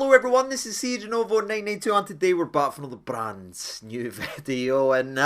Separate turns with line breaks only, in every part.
Hello everyone, this is CJNovo992 and today we're back for another brand new video and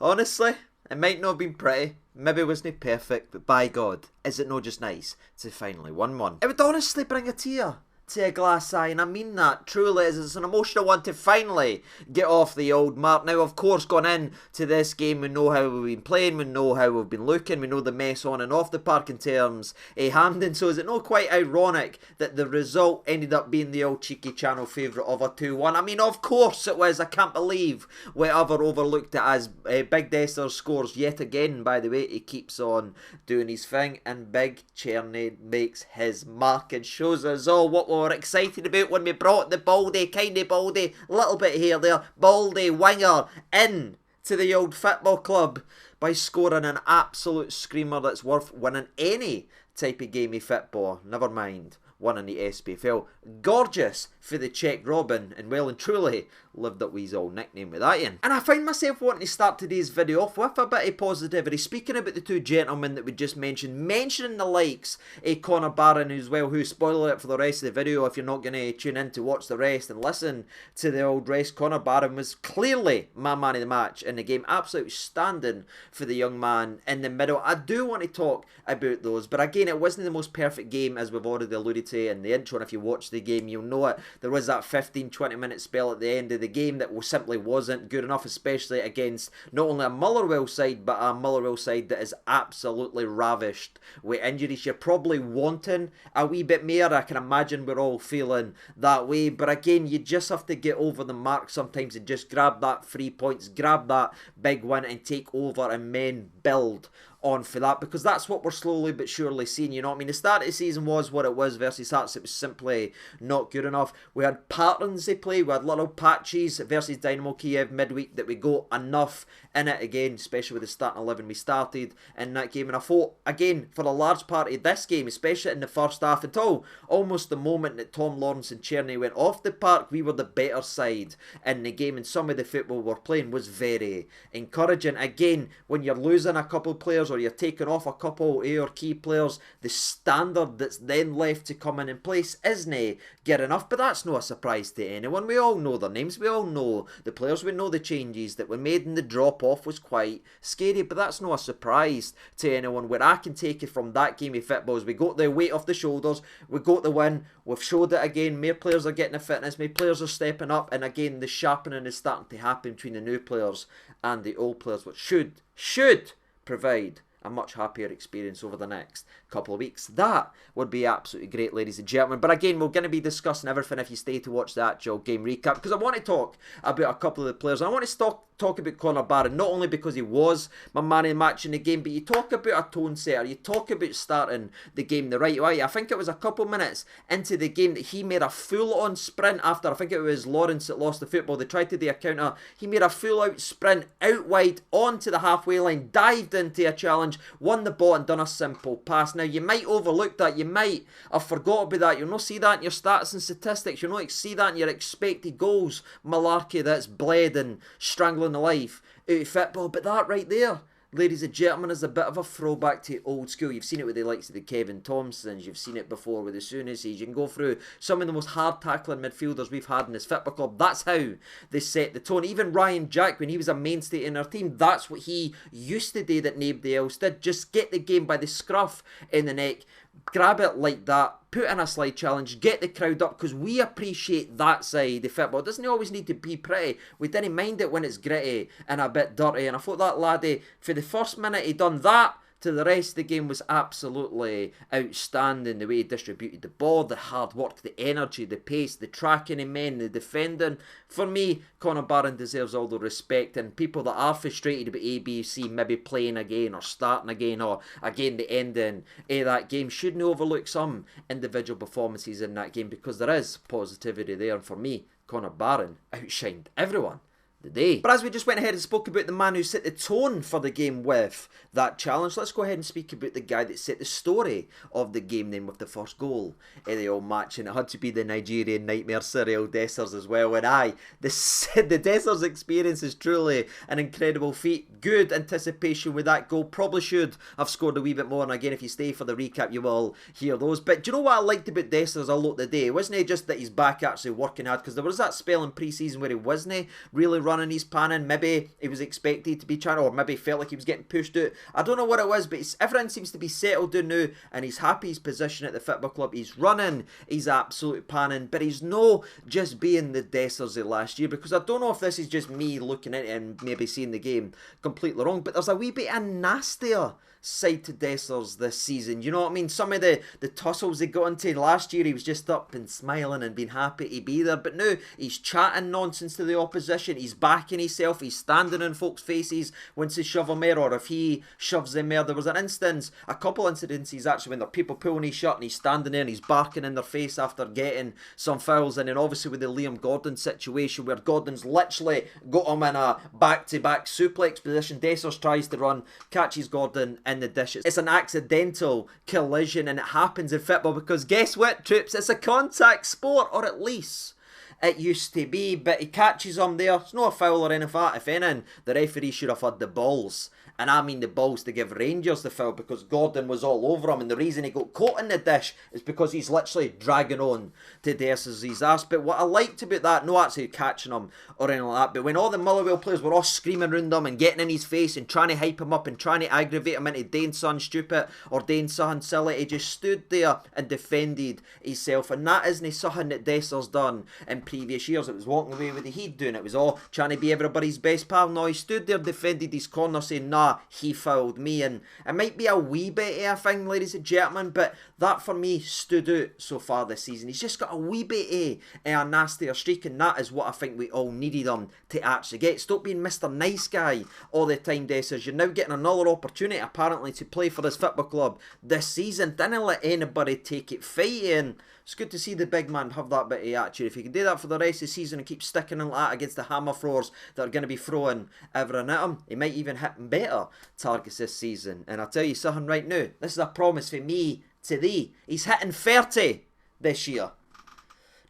honestly, it might not have been pretty, maybe it wasn't perfect, but by God, is it not just nice to finally 1-1? It would honestly bring a tear to a glass eye, and I mean that truly, as it's an emotional one to finally get off the old mark. Now, of course, going in to this game, we know how we've been playing, we know how we've been looking, we know the mess on and off the park in terms of Hampden, so is it not quite ironic that the result ended up being the old cheeky channel favourite of a 2-1? I mean, of course it was. I can't believe whoever overlooked it as Big Dester scores yet again. By the way, he keeps on doing his thing, and Big Cerny makes his mark and shows us all what we were excited about when we brought the baldy, kindy baldy, little bit here there, baldy winger in to the old football club by scoring an absolute screamer that's worth winning any type of game of football, never mind winning the SPFL. Gorgeous for the Czech Robben, and well and truly lived up with his old nickname with that in. And I find myself wanting to start today's video off with a bit of positivity, speaking about the two gentlemen that we just mentioned, mentioning the likes of Connor Barron as well, who, spoiler it for the rest of the video if you're not going to tune in to watch the rest and listen to the old rest. Connor Barron was clearly my man of the match in the game, absolutely standing for the young man in the middle. I do want to talk about those, but again, it wasn't the most perfect game, as we've already alluded to in the intro, and if you watch the game you'll know it. There was that 15-20 minute spell at the end of the game that simply wasn't good enough, especially against not only a Motherwell side, but a Motherwell side that is absolutely ravished with injuries. You're probably wanting a wee bit more. I can imagine we're all feeling that way, but again, you just have to get over the mark sometimes and just grab that 3 points, grab that big win and take over, and men build on for that, because that's what we're slowly but surely seeing. You know what I mean? The start of the season was what it was versus Hearts. It was simply not good enough. We had patterns they play, we had little patches versus Dynamo Kiev midweek that we got enough in it again, especially with the starting 11 we started in that game. And I thought, again, for a large part of this game, especially in the first half, until almost the moment that Tom Lawrence and Czerny went off the park, we were the better side in the game, and some of the football we're playing was very encouraging. Again, when you're losing a couple of players or you're taking off a couple of your key players, the standard that's then left to come in place isn't good enough. But that's no a surprise to anyone. We all know their names, we all know the players, we know the changes that were made, and the drop off was quite scary. But that's no a surprise to anyone. Where I can take it from that game of football is we got the weight off the shoulders, we got the win, we've showed it again, more players are getting the fitness, more players are stepping up, and again the sharpening is starting to happen between the new players and the old players, which should provide a much happier experience over the next couple of weeks. That would be absolutely great, ladies and gentlemen. But again, we're going to be discussing everything if you stay to watch the actual game recap, because I want to talk about a couple of the players. I want to talk about Connor Barron, not only because he was my man of the match in the game, but you talk about a tone setter, you talk about starting the game the right way. I think it was a couple minutes into the game that he made a full-on sprint after, I think it was Lawrence that lost the football, they tried to do a counter, he made a full-out sprint out wide onto the halfway line, dived into a challenge, won the ball and done a simple pass. Now, you might overlook that, you might have forgot about that, you'll not see that in your stats and statistics, you'll not see that in your expected goals malarkey that's bled and strangling the life out of football. But that right there, ladies and gentlemen, is a bit of a throwback to old school. You've seen it with the likes of the Kevin Thompsons, you've seen it before with the Sunuses. You can go through some of the most hard tackling midfielders we've had in this football club. That's how they set the tone. Even Ryan Jack, when he was a mainstay in our team, that's what he used to do that nobody else did. Just get the game by the scruff in the neck, grab it like that, put in a slide challenge, get the crowd up, because we appreciate that side of football. It doesn't always need to be pretty. We didn't mind it when it's gritty and a bit dirty, and I thought that laddie, for the first minute he done that, to the rest of the game was absolutely outstanding. The way he distributed the ball, the hard work, the energy, the pace, the tracking in men, the defending. For me, Connor Barron deserves all the respect, and people that are frustrated about ABC maybe playing again or starting again, or again the ending of that game, shouldn't overlook some individual performances in that game, because there is positivity there. And for me, Connor Barron outshined everyone the day. But as we just went ahead and spoke about the man who set the tone for the game with that challenge, let's go ahead and speak about the guy that set the story of the game then with the first goal in the old match, and it had to be the Nigerian nightmare Cyril Dessers as well. And the Dessers experience is truly an incredible feat. Good anticipation with that goal, probably should have scored a wee bit more, and again if you stay for the recap you will hear those. But do you know what I liked about Dessers a lot today? It wasn't just that he's back actually working hard, because there was that spell in pre-season where he wasn't really running his pan in. Maybe he was expected to be trying, or maybe felt like he was getting pushed out. I don't know what it was, but everything seems to be settled down now, and he's happy his position at the football club. He's running, he's absolute panning, but he's no just being the Dessers of last year, because I don't know if this is just me looking at it and maybe seeing the game completely wrong, but there's a wee bit of nastier side to Dessers this season. You know what I mean? Some of the tussles he got into last year, he was just up and smiling and being happy to be there, but now he's chatting nonsense to the opposition, he's backing himself, he's standing in folks' faces once they shove him there, or if he shoves them there. There was a couple incidences actually when there are people pulling his shirt and he's standing there and he's barking in their face after getting some fouls. And then obviously with the Liam Gordon situation where Gordon's literally got him in a back-to-back suplex position, Dessers tries to run, catches Gordon in the dishes. It's an accidental collision, and it happens in football because guess what, troops, it's a contact sport, or at least it used to be. But he catches him there. It's not a foul or anything. If anything, the referee should have had the balls, and I mean the balls, to give Rangers the foul, because Gordon was all over him, and the reason he got caught in the dish is because he's literally dragging on to Dessers' ass. But what I liked about that, not actually catching him or anything like that, but when all the Motherwell players were all screaming around him and getting in his face and trying to hype him up and trying to aggravate him into doing something stupid or doing something silly, he just stood there and defended himself. And that isn't something that Dessers done in previous years. It was walking away with the heat doing it was all trying to be everybody's best pal. No, he stood there, defended his corner, saying, nah, he fouled me. And it might be a wee bit of a thing, ladies and gentlemen, but that for me stood out so far this season. He's just got a wee bit of a nastier streak, and that is what I think we all needed him to actually get. Stop being Mr. Nice Guy all the time, Dessers. You're now getting another opportunity apparently to play for this football club this season. Didn't let anybody take it fighting. It's good to see the big man have that bit of attitude. If he can do that for the rest of the season and keep sticking in that against the hammer throwers that are going to be throwing everything at him, he might even hit better targets this season. And I'll tell you something right now, this is a promise for me to thee. He's hitting 30 this year.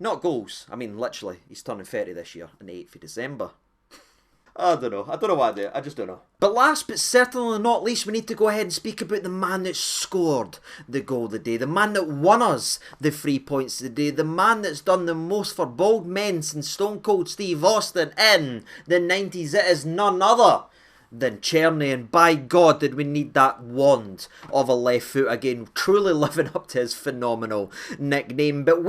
Not goals, I mean literally, he's turning 30 this year on the 8th of December. I don't know why I do it, I just don't know. But last but certainly not least, we need to go ahead and speak about the man that scored the goal of the day, the man that won us the 3 points of the day, the man that's done the most for bald men since Stone Cold Steve Austin in the 90s. It is none other than Czerny, and by God did we need that wand of a left foot again, truly living up to his phenomenal nickname. But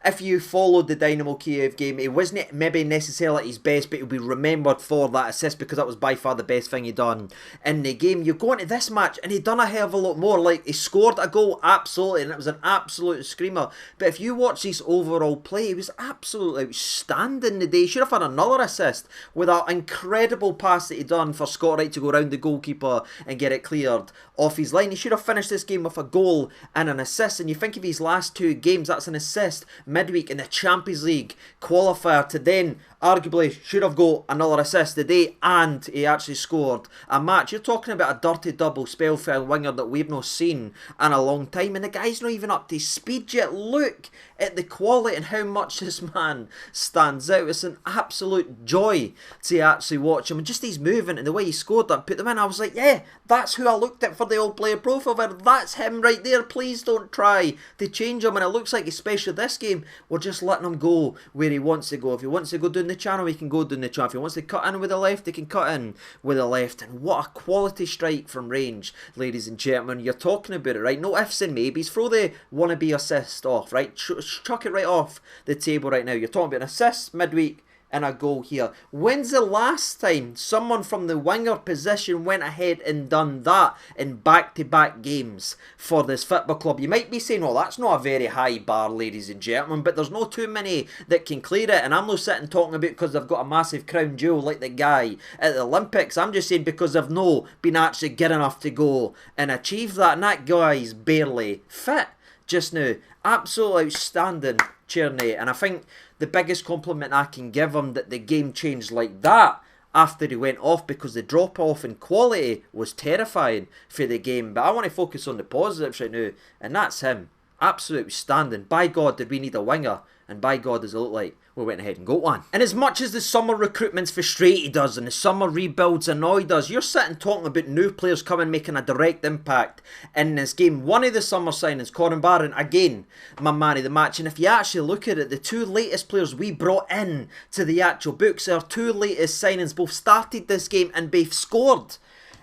if you followed the Dynamo Kiev game, it wasn't maybe necessarily his best, but he'll be remembered for that assist because that was by far the best thing he done in the game. You go into this match and he done a hell of a lot more. Like, he scored a goal, absolutely, and it was an absolute screamer. But if you watch his overall play, he was absolutely outstanding today. He should have had another assist with that incredible pass that he done for Scott Wright to go around the goalkeeper and get it cleared off his line. He should have finished this game with a goal and an assist. And you think of his last two games, that's an assist midweek in the Champions League qualifier, to then arguably should have got another assist today, and he actually scored a match. You're talking about a dirty double spell for a winger that we've not seen in a long time, and the guy's not even up to speed yet. Look at the quality and how much this man stands out. It's an absolute joy to actually watch him, and just his movement and the way he scored that, put them in. I was like, yeah, that's who I looked at for the old player profile. That's him right there. Please don't try to change him. And it looks like, especially this game, we're just letting him go where he wants to go. If he wants to go down the channel, he can go down the channel. If he wants to cut in with the left, he can cut in with the left. And what a quality strike from range, ladies and gentlemen. You're talking about it, right? No ifs and maybes. Throw the wannabe assist off, right? Chuck it right off the table right now. You're talking about an assist midweek and a goal here. When's the last time someone from the winger position went ahead and done that in back-to-back games for this football club? You might be saying, well, that's not a very high bar, ladies and gentlemen, but there's no too many that can clear it. And I'm not sitting talking about because they've got a massive crown jewel like the guy at the Olympics. I'm just saying because they've not been actually good enough to go and achieve that. And that guy's barely fit just now Absolutely outstanding, Czerny. And I think the biggest compliment I can give him that the game changed like that after he went off, because the drop off in quality was terrifying for the game. But I want to focus on the positives right now, and that's him. Absolutely outstanding. By God, did we need a winger? And by God, does it look like we went ahead and got one. And as much as the summer recruitment's frustrated us and the summer rebuilds annoyed us, you're sitting talking about new players coming making a direct impact in this game. One of the summer signings, Corin Barron, again, my man of the match. And if you actually look at it, the two latest players we brought in to the actual books, our two latest signings, both started this game and both scored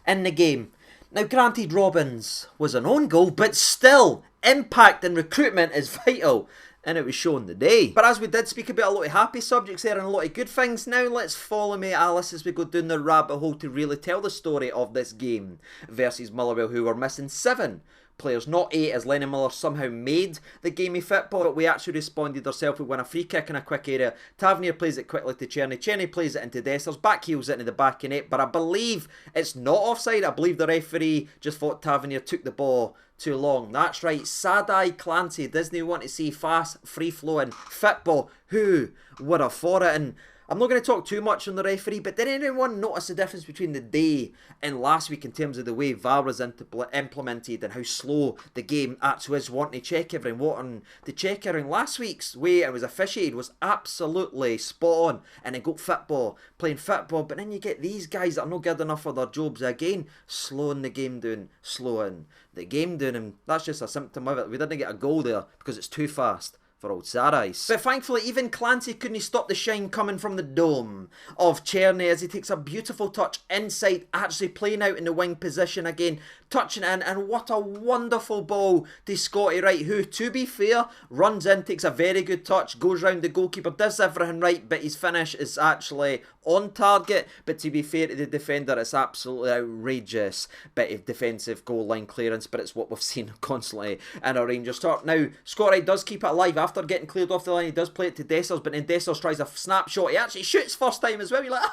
in the game. Now, granted, Robben's was an own goal, but still, impact and recruitment is vital. And it was shown the day. But as we did speak about a lot of happy subjects there and a lot of good things, now let's follow me, Alice, as we go down the rabbit hole to really tell the story of this game versus Motherwell, who were missing 7 players, not 8, as Lennon Miller somehow made the game of football. But we actually responded ourselves. We won a free kick in a quick area. Tavernier plays it quickly to Czerny. Czerny plays it into Dessers. Back heels it into the back of net. But I believe it's not offside. I believe the referee just thought Tavernier took the ball too long. That's right. Sad-eye Clancy doesn't want to see fast, free-flowing football. Who would have thought it? And I'm not going to talk too much on the referee, but did anyone notice the difference between the day and last week in terms of the way VAR was implemented and how slow the game actually is wanting to check everything? Wanting to check everything. Last week's way it was officiated was absolutely spot on, and it got football, playing football, but then you get these guys that are not good enough for their jobs again, slowing the game down, slowing the game down, and that's just a symptom of it. We didn't get a goal there because it's too fast for old sad eyes. But thankfully, even Clancy couldn't stop the shine coming from the dome of Czerny as he takes a beautiful touch inside, actually playing out in the wing position again, touching in, and what a wonderful ball to Scotty Wright, who, to be fair, runs in, takes a very good touch, goes round the goalkeeper, does everything right, but his finish is actually on target. But to be fair to the defender, it's absolutely outrageous bit of defensive goal line clearance, but it's what we've seen constantly in our Rangers start. Now, Scott Wright does keep it alive after getting cleared off the line. He does play it to Dessers, but then Dessers tries a snapshot. He actually shoots first time as well. You're like,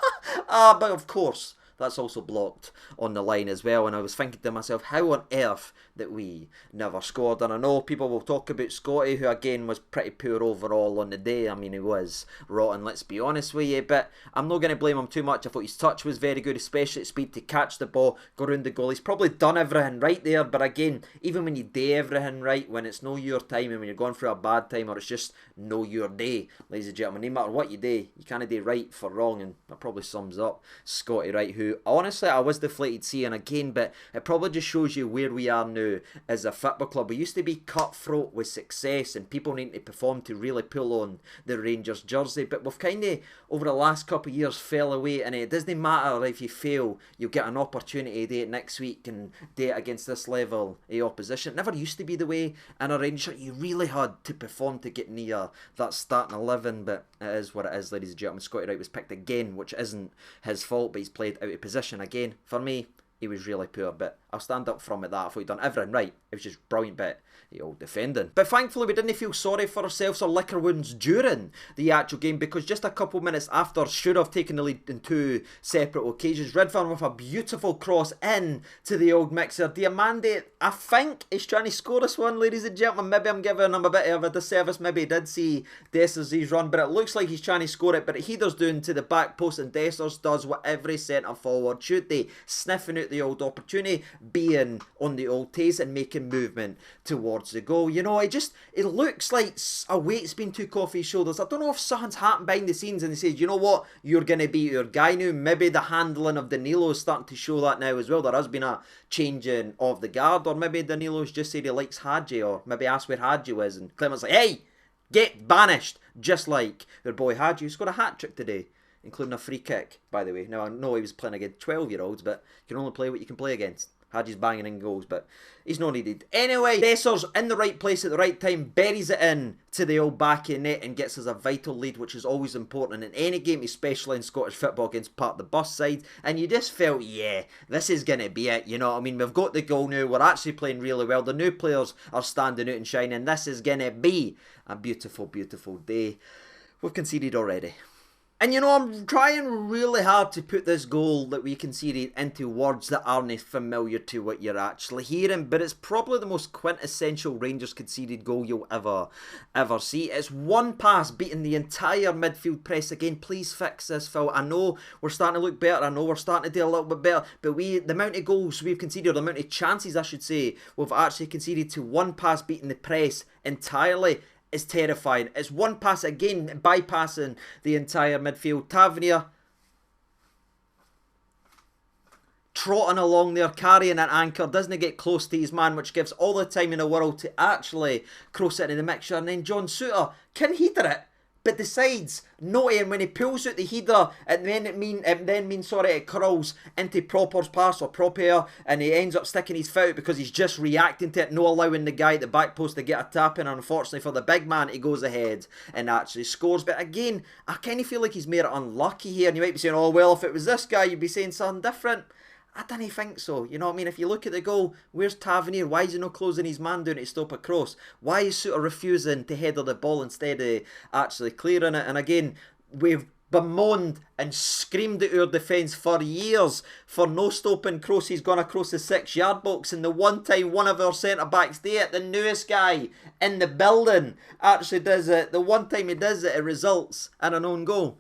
but of course, that's also blocked on the line as well. And I was thinking to myself, how on earth that we never scored? And I know people will talk about Scotty, who again was pretty poor overall on the day. I mean, he was rotten, let's be honest with you, but I'm not going to blame him too much. I thought his touch was very good, especially at speed to catch the ball, go round the goal. He's probably done everything right there, but again, even when you do everything right, when it's no your time and when you're going through a bad time or it's just no your day, ladies and gentlemen, no matter what you do, you can't do right for wrong, and that probably sums up Scotty Wright, who honestly I was deflated seeing again, but it probably just shows you where we are now as a football club. We used to be cutthroat with success and people needing to perform to really pull on the Rangers jersey, but we've kind of over the last couple of years fell away, and it doesn't matter if you fail, you'll get an opportunity to do it next week and do it against this level of opposition. It never used to be the way in a Rangers. You really had to perform to get near that starting 11, but it is what it is, ladies and gentlemen. Scotty Wright was picked again, which isn't his fault, but he's played out of position again. For me, he was really poor, but I'll stand up from it that I thought he'd done everything right. It was just brilliant bit of old defending. But thankfully we didn't feel sorry for ourselves or lick our wounds during the actual game, because just a couple minutes after should have taken the lead in 2 separate occasions, Redfern with a beautiful cross in to the old mixer. Diamande, I think, is trying to score this one, ladies and gentlemen. Maybe I'm giving him a bit of a disservice. Maybe he did see Dessers' run, but it looks like he's trying to score it. But he does doing to the back post, and Dessers does what every centre forward should do, sniffing out the old opportunity, being on the old taste and making movement towards the goal. You know, it looks like a weight's been took off his shoulders. I don't know if something's happened behind the scenes and he says, you know what, you're going to be your guy now. Maybe the handling of Danilo is starting to show that now as well. There has been a changing of the guard, or maybe Danilo's just said he likes Hadji, or maybe asked where Hadji was, and Clement's like, hey, get banished, just like their boy Hadji, who's got a hat-trick today, including a free kick, by the way. Now, I know he was playing against 12-year-olds, but you can only play what you can play against. Hadji's banging in goals, but he's not needed. Anyway, Dessers in the right place at the right time, buries it in to the old back of net and gets us a vital lead, which is always important in any game, especially in Scottish football against part of the bus side. And you just felt, yeah, this is going to be it, you know what I mean? We've got the goal now, we're actually playing really well, the new players are standing out and shining, this is going to be a beautiful, beautiful day. We've conceded already. And you know, I'm trying really hard to put this goal that we conceded into words that aren't familiar to what you're actually hearing, but it's probably the most quintessential Rangers conceded goal you'll ever see. It's one pass beating the entire midfield press. Again, please fix this, Phil. I know we're starting to look better. I know we're starting to do a little bit better, but the amount of goals we've conceded, the amount of chances, I should say, we've actually conceded to one pass beating the press entirely is terrifying. It's one pass again, bypassing the entire midfield. Tavernier trotting along there, carrying an anchor, doesn't get close to his man, which gives all the time in the world to actually cross it into the mixture. And then John Souttar can header it, but decides not to, and when he pulls out the header, it then means it curls into Proper's pass or Proper, and he ends up sticking his foot out because he's just reacting to it, no allowing the guy at the back post to get a tap in. And unfortunately for the big man, he goes ahead and actually scores. But again, I kind of feel like he's more unlucky here, and you might be saying, oh well, if it was this guy, you'd be saying something different. I don't think so. You know what I mean? If you look at the goal, where's Tavernier? Why is he not closing his man down to stop a cross? Why is Souttar refusing to header the ball instead of actually clearing it? And again, we've bemoaned and screamed at our defence for years for no stopping crosses going across the 6-yard box, and the one time one of our centre-backs do it, the newest guy in the building actually does it, the one time he does it, it results in an own goal.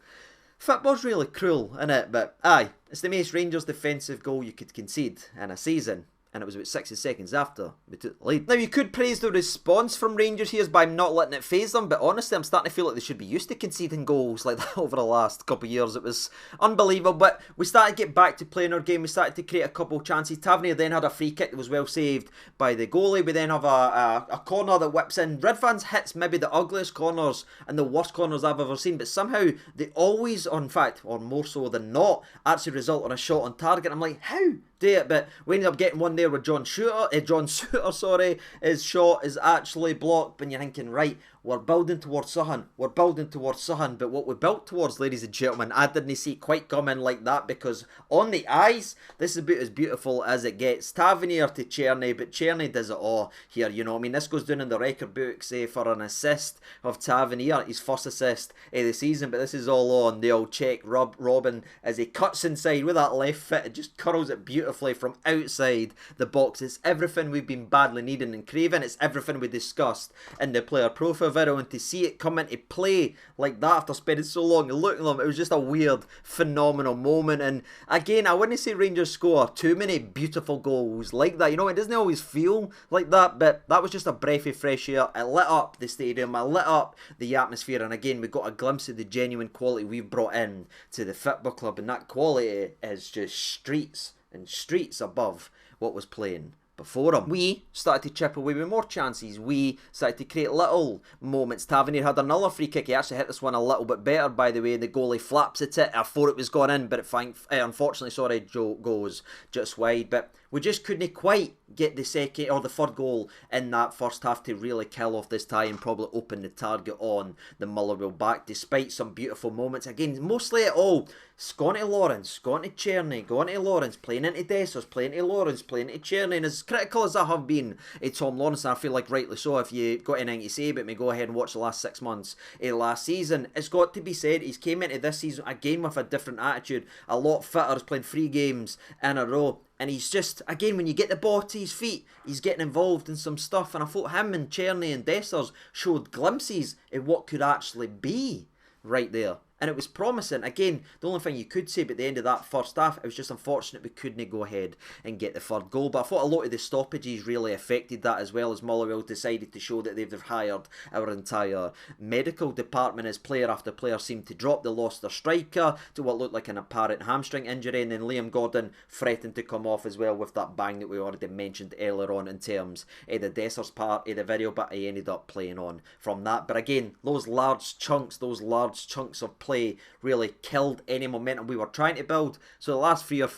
Football's really cruel, innit? But aye, it's the most Rangers defensive goal you could concede in a season, and it was about 60 seconds after we took the lead. Now, you could praise the response from Rangers here by not letting it faze them, but honestly, I'm starting to feel like they should be used to conceding goals like that over the last couple of years. It was unbelievable, but we started to get back to playing our game. We started to create a couple of chances. Tavernier then had a free kick that was well saved by the goalie. We then have a corner that whips in. Ridvan's hits maybe the ugliest corners and the worst corners I've ever seen, but somehow they always, in fact, or more so than not, actually result in a shot on target. I'm like, how? Do it, but we ended up getting one there with John Souttar, his shot is actually blocked, and you're thinking, right, we're building towards something, but what we built towards, ladies and gentlemen, I didn't see quite coming like that, because on the eyes, this is about as beautiful as it gets. Tavernier to Czerny, but Czerny does it all here, you know what I mean? This goes down in the record books for an assist of Tavernier, his first assist of the season, but this is all on the old Czech Robben as he cuts inside with that left foot and just curls it beautifully from outside the box. It's everything we've been badly needing and craving. It's everything we discussed in the player profile video, and to see it come into play like that after spending so long looking at them, it was just a weird, phenomenal moment. And again, I wouldn't say Rangers score too many beautiful goals like that. You know, it doesn't always feel like that, but that was just a breath of fresh air. It lit up the stadium, it lit up the atmosphere, and again, we got a glimpse of the genuine quality we've brought in to the football club, and that quality is just streets and streets above what was playing before him. We started to chip away with more chances. We started to create little moments. Tavernier had another free kick. He actually hit this one a little bit better, by the way. The goalie flaps at it. I thought it was gone in, but it unfortunately, goes just wide. But we just couldn't quite get the second or the third goal in that first half to really kill off this tie and probably open the target on the Motherwell back, despite some beautiful moments. Again, mostly at all, gone to Lawrence, gone to Czerny, gone to Lawrence, playing into Dessers, playing to Lawrence, playing to Czerny. And as critical as I have been at Tom Lawrence, and I feel like rightly so, if you got anything to say about me, go ahead and watch the last 6 months of last season. It's got to be said, he's came into this season again with a different attitude, a lot fitter, he's playing 3 games in a row. And he's just, again, when you get the ball to his feet, he's getting involved in some stuff. And I thought him and Czerny and Dessers showed glimpses of what could actually be right there. And it was promising. Again, the only thing you could say about the end of that first half, it was just unfortunate we couldn't go ahead and get the third goal. But I thought a lot of the stoppages really affected that, as well as Motherwell decided to show that they've hired our entire medical department, as player after player seemed to drop. They lost their striker to what looked like an apparent hamstring injury, and then Liam Gordon threatened to come off as well with that bang that we already mentioned earlier on in terms of the Dessers part of the video, but he ended up playing on from that. But again, those large chunks of play really killed any momentum we were trying to build. So the last 4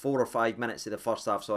or 5 minutes of the first half,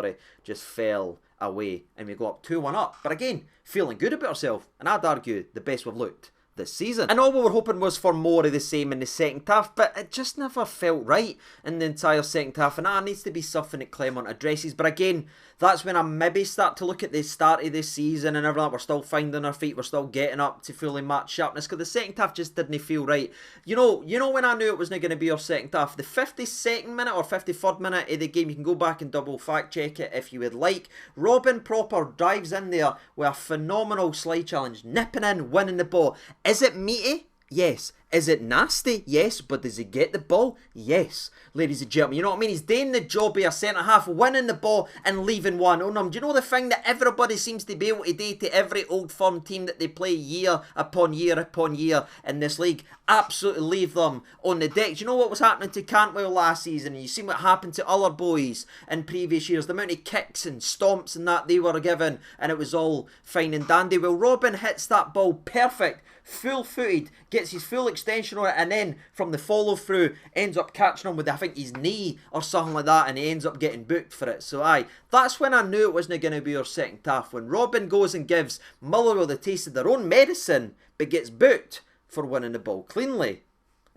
just fell away, and we got up 2-1 up. But again, feeling good about ourselves, and I'd argue the best we've looked this season. And all we were hoping was for more of the same in the second half, but it just never felt right in the entire second half, and that needs to be something that Clement addresses. But again, That's when I maybe start to look at the start of this season and everything. We're still finding our feet. We're still getting up to fully match sharpness because the second half just didn't feel right. You know when I knew it wasn't going to be our second half? The 52nd minute or 53rd minute of the game. You can go back and double fact check it if you would like. Robben proper dives in there with a phenomenal slide challenge. Nipping in, winning the ball. Is it meaty? Yes. Is it nasty? Yes. But does he get the ball? Yes. Ladies and gentlemen, you know what I mean? He's doing the job of a centre-half, winning the ball and leaving one on him. Do you know the thing that everybody seems to be able to do to every Old Firm team that they play year upon year upon year in this league? Absolutely leave them on the deck. Do you know what was happening to Cantwell last season? And you seen what happened to other boys in previous years. The amount of kicks and stomps and that they were given, and it was all fine and dandy. Well, Robben hits that ball perfect, full-footed, gets his full extension on it, and then from the follow-through ends up catching him with, I think, his knee or something like that, and he ends up getting booked for it. So aye, that's when I knew it wasn't going to be our second half, when Robben goes and gives Motherwell the taste of their own medicine, but gets booked for winning the ball cleanly.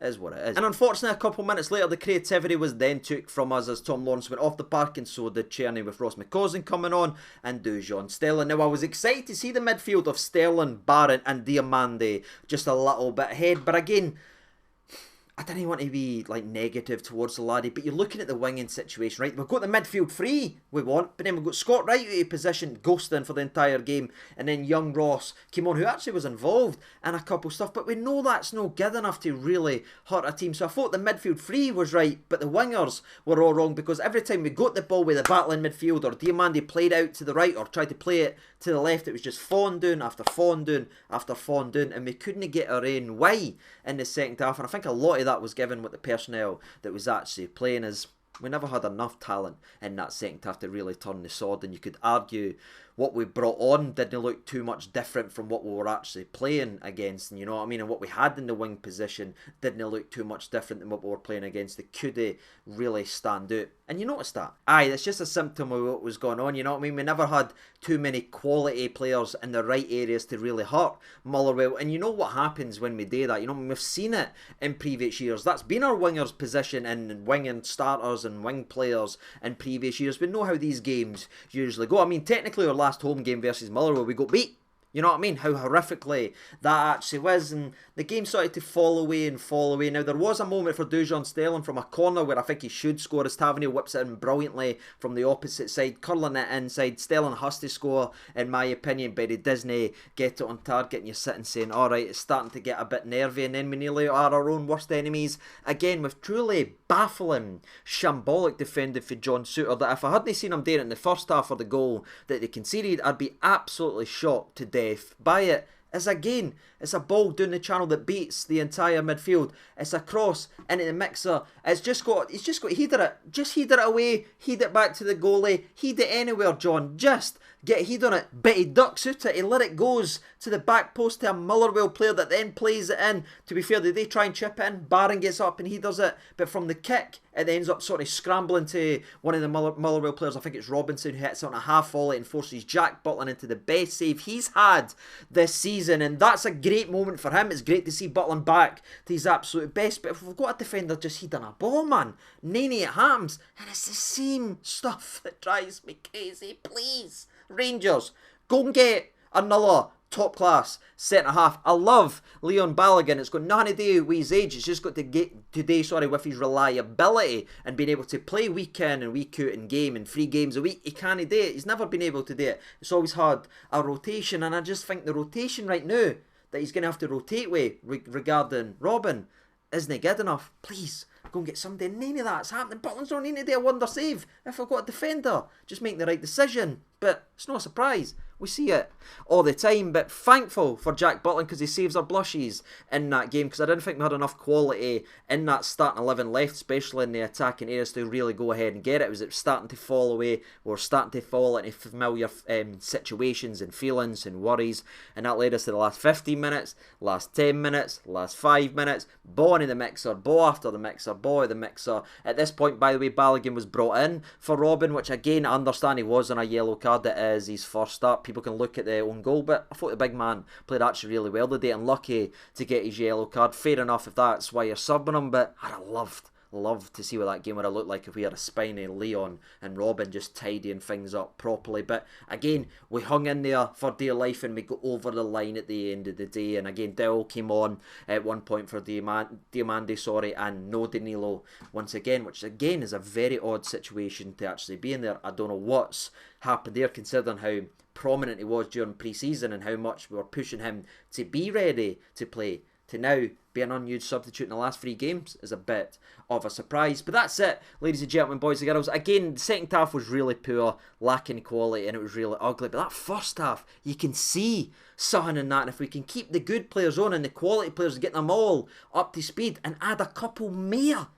Is what it is. And unfortunately, a couple minutes later, the creativity was then took from us as Tom Lawrence went off the park, and so did Czerny with Ross McCausland coming on and Dujon Sterling. Now, I was excited to see the midfield of Sterling, Barrett and Diamande just a little bit ahead, but again, I didn't want to be like negative towards the laddie, but you're looking at the winging situation, right? We've got the midfield free we want, but then we've got Scott Wright out of position, ghosting for the entire game, and then young Ross came on, who actually was involved in a couple stuff, but we know that's no good enough to really hurt a team. So I thought the midfield free was right, but the wingers were all wrong, because every time we got the ball with the battling midfield, or Diamande played out to the right or tried to play it to the left, it was just fondue after fondue after fondue, and we couldn't get our own way in the second half. And I think a lot of that was given with the personnel that was actually playing, as we never had enough talent in that second half to really turn the sword. And you could argue what we brought on didn't look too much different from what we were actually playing against, and you know what I mean, and what we had in the wing position didn't look too much different than what we were playing against. They could really stand out, and you noticed that. Aye, that's just a symptom of what was going on, you know what I mean. We never had too many quality players in the right areas to really hurt Motherwell, and you know what happens when we do that. You know, we've seen it in previous years. That's been our wingers position in winging starters and wing players in previous years. We know how these games usually go. I mean, technically our last home game versus Motherwell, we got beat. You know what I mean? How horrifically that actually was. And the game started to fall away and fall away. Now, there was a moment for Dujon Sterling from a corner where I think he should score, as Tavernier whips it in brilliantly from the opposite side, curling it inside. Sterling has to score, in my opinion, but he doesn't get it on target. And you're sitting saying, alright, it's starting to get a bit nervy. And then we nearly are our own worst enemies again, with truly baffling, shambolic defending for John Souttar, that if I hadn't seen him doing it in the first half of the goal that they conceded, I'd be absolutely shocked to death by it. As again, it's a ball down the channel that beats the entire midfield. It's a cross into the mixer. He's just got to header it. Just header it away. Head it back to the goalie. Head it anywhere, John. Just get a head on it. But he ducks out it. He let it goes to the back post to a Motherwell player that then plays it in. To be fair, they try and chip it in. Barron gets up and he does it. But from the kick, it ends up sort of scrambling to one of the Motherwell players. I think it's Robinson, who hits it on a half volley and forces Jack Butland into the best save he's had this season. And that's a great moment for him. It's great to see Butland back to his absolute best. But if we've got a defender just heading a ball, man, 98 hams, and it's the same stuff that drives me crazy. Please, Rangers, go and get another top class centre half. I love Leon Balogun. It's got nothing to do with his age. It's just got to get today, with his reliability and being able to play week in and week out in game and 3 games a week. He can't do it. He's never been able to do it. It's always had a rotation, and I just think the rotation right now that he's going to have to rotate with regarding Robben isn't good enough. Please, go and get somebody. None of that's happening. Butland's not need to do a wonder save. If I've got a defender, just make the right decision. But it's not a surprise. We see it all the time, but thankful for Jack Butland because he saves our blushes in that game, because I didn't think we had enough quality in that starting 11 left, especially in the attacking areas, to really go ahead and get it. It was starting to fall away. We were starting to fall into familiar situations and feelings and worries, and that led us to the last 15 minutes, last 10 minutes, last 5 minutes, ball into the mixer, ball after the mixer, ball out the mixer. At this point, by the way, Balogun was brought in for Robben, which again, I understand he was on a yellow card. It is his first start. People can look at the own goal, but I thought the big man played actually really well today. Unlucky to get his yellow card. Fair enough if that's why you're subbing him, but I'd have loved love to see what that game would have looked like if we had a spiny Leon and Robben just tidying things up properly. But again, we hung in there for dear life and we got over the line at the end of the day. And again, Dell came on at one point for Diamande, and no Danilo once again, which again is a very odd situation to actually be in there. I don't know what's happened there, considering how prominent he was during pre-season and how much we were pushing him to be ready to play, to now be an unused substitute in the last 3 games is a bit of a surprise. But that's it, ladies and gentlemen, boys and girls. Again, the second half was really poor, lacking quality, and it was really ugly. But that first half, you can see something in that. And if we can keep the good players on and the quality players, get them all up to speed and add a couple more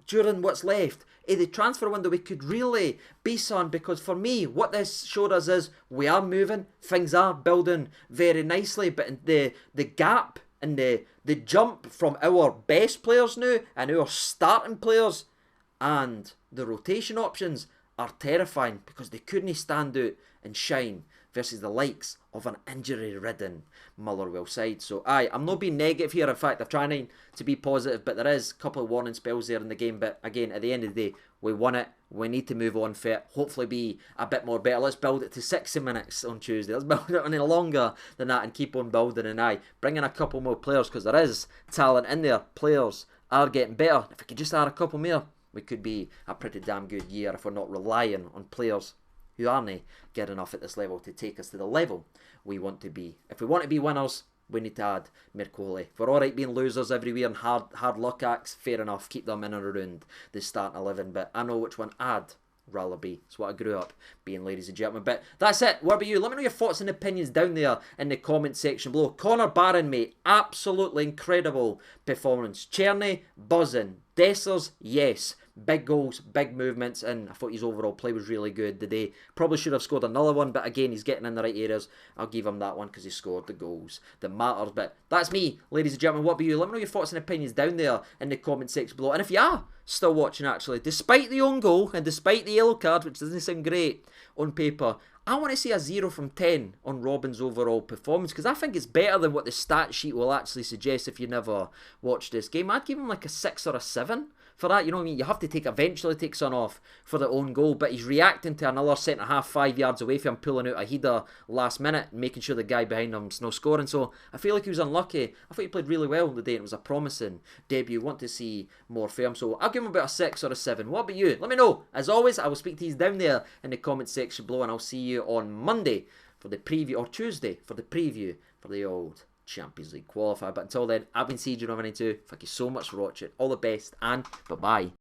during what's left of the transfer window, we could really be on. Because for me, what this showed us is we are moving, things are building very nicely, but the gap and the jump from our best players now and our starting players and the rotation options are terrifying, because they couldn't stand out and shine versus the likes of an injury-ridden Motherwell side. So I'm not being negative here. In fact, I'm trying to be positive, but there is a couple of warning spells there in the game. But again, at the end of the day, we won it. We need to move on for it. Hopefully be a bit more better. Let's build it to 60 minutes on Tuesday. Let's build it any longer than that and keep on building. And bring in a couple more players, because there is talent in there. Players are getting better. If we could just add a couple more, we could be a pretty damn good year if we're not relying on players who aren't good enough at this level to take us to the level we want to be. If we want to be winners, we need to add more quality. If we're alright being losers everywhere and hard luck acts, fair enough, keep them in and around the starting 11. But I know which one I'd rather be. It's what I grew up being, ladies and gentlemen. But that's it. What about you? Let me know your thoughts and opinions down there in the comment section below. Connor Barron, mate, absolutely incredible performance. Czerny, buzzing. Dessers, yes. Big goals, big movements, and I thought his overall play was really good today. Probably should have scored another one, but again, he's getting in the right areas. I'll give him that one because he scored the goals that matters. But that's me, ladies and gentlemen. What about you? Let me know your thoughts and opinions down there in the comment section below. And if you are still watching, actually, despite the own goal and despite the yellow card, which doesn't seem great on paper, I want to see a 0 from 10 on Robben's overall performance, because I think it's better than what the stat sheet will actually suggest if you never watched this game. I'd give him like a 6 or a 7 for that. You know what I mean? You have to eventually take son off for the own goal, but he's reacting to another centre-half 5 yards away from him pulling out a header last minute and making sure the guy behind him's no scoring. So I feel like he was unlucky. I thought he played really well today and it was a promising debut. Want to see more from him, so I'll give him about a 6 or a 7. What about you? Let me know. As always, I will speak to you down there in the comment section below, and I'll see you on Monday for the preview, or Tuesday for the preview for the old Champions League qualifier. But until then, I've been CJ92. Thank you so much for watching. All the best, and bye-bye.